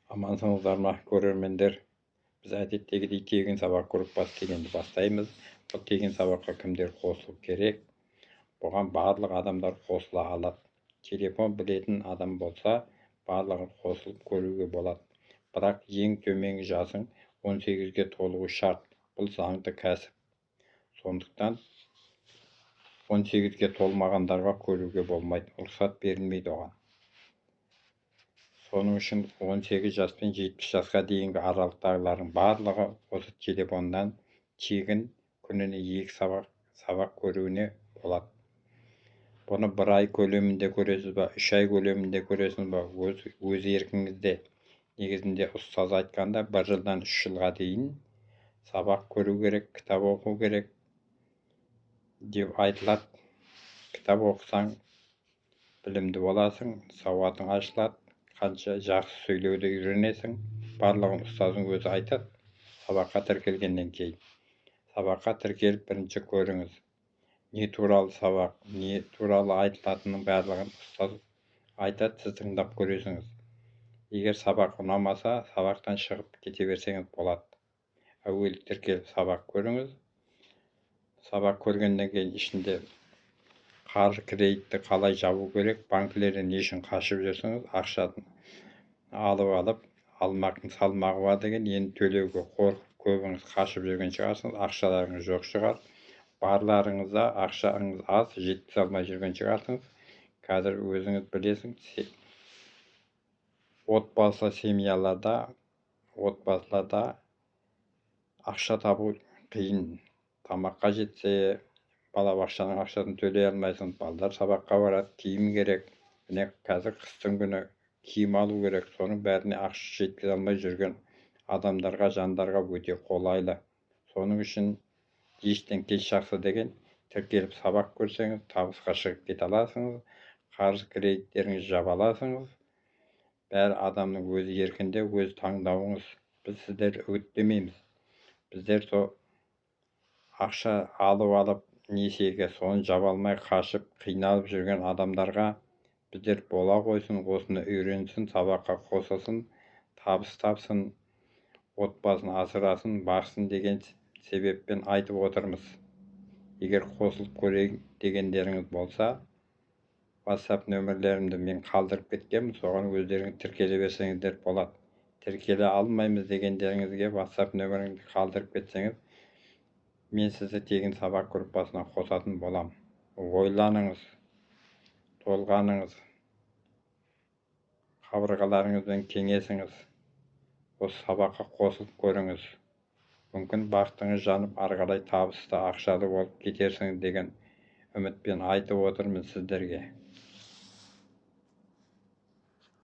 Амансыңыздар ма, көрермендер? Біз әдеттегідей тегін сабақ группасы дегенді бастаймыз. Бұл тегін сабаққа кімдер қосылу керек? Бұған барлық адамдар қосыла алады. Телефон білетін адам болса, барлығын қосылып көруге болады. Бірақ ең төменгі жасың 18-ге толуы шарт. Бұл заңды кәсіп. Сондықтан 18-ге толмағандарға көруге болмайды, рұқсат берілмейді оған. Соның үшін 18 жас пен 70 жасқа дейінгі аралықтағылардың барлығы осы телефондан тегін күніне 2 сабақ көруіне болады. Бұны 1 ай көлемінде көресіз ба, 3 ай көлемінде көресіз ба, өз еркіңізде. Негізінде ұстаз айтқанда 1 жылдан 3 жылға дейін сабақ көру керек, кітап оқу керек деп айтылады. Кітап оқысаң білімді боласың, сауатың ашылады. Қанша жақсы сөйлеуді үйренесің, барлығын ұстазың өзі айтады. Сабаққа тіркелгеннен кейін. Сабаққа тіркеліп бірінші көріңіз. Не туралы сабақ, не туралы айтылатынның барлығын ұстаз айтады, сіз тыңдап көресіңіз. Егер сабақ ұнамаса, сабақтан шығып кете берсеңіз болады. Әуелі тіркеліп сабақ көріңіз. Сабақ көргеннен кейін ішінде қаржы кредитті қалай жабу керек, банкілерден не үшін қашып жүрсіңіз, ақшаны алып, алмақтың салмағы бар деген, енді төлеуге қорқып көбіңіз қашып жүрген шығарсыңыз, ақшаларыңыз жоқ шығар. Барларыңызда ақшаңыз аз, жеткізе алмай жүрген шығарсыңыз. Қазір өзіңіз білесіңіз, отбасыларда ақша табу қиын. Тамаққа жетсе, балабақшаның ақшасын төлей алмайсың, балалар сабаққа барады, киім керек. Міне қазір қыстың күні киім алу керек, соның бәріне ақша жеткізе алмай жүрген адамдарға, жандарға өте қолайлы. Соның үшін ештен кеш жақсы деген, тіркеліп сабақ көрсеңіз, табысқа шығып кете аласыңыз, қаржы кредиттеріңізді жаба аласыңыз. Бәрі адамның өз еркінде, өз таңдауыңыз. Біз сіздерді үгіттемейміз. Біздер сол ақша алып несиеге соны жаба алмай қашып, қиналып жүрген адамдарға біздер бола қойсын, осыны үйренсін, сабаққа қосылсын, табыс тапсын, отбасын асырасын, бақсын деген себеппен айтып отырмыз. Егер қосылып көрейін дегендеріңіз болса, WhatsApp нөмірлерімді мен қалдырып кеткенмін, соған өздеріңіз тіркеле берсеңіздер болады. Тіркеле алмаймыз дегендеріңізге WhatsApp нөміріңізді қалдырып кетсеңіз, мен сізді тегін сабақ группасына қосатын болам. Ойланыңыз, толғаныңыз, қабырғаларыңызбен кеңесіңіз, осы сабаққа қосылып көріңіз. Мүмкін бақытыңыз жанып, ары қарай табысты, ақшалы болып кетерсіңіз деген үмітпен айтып отырмын сіздерге.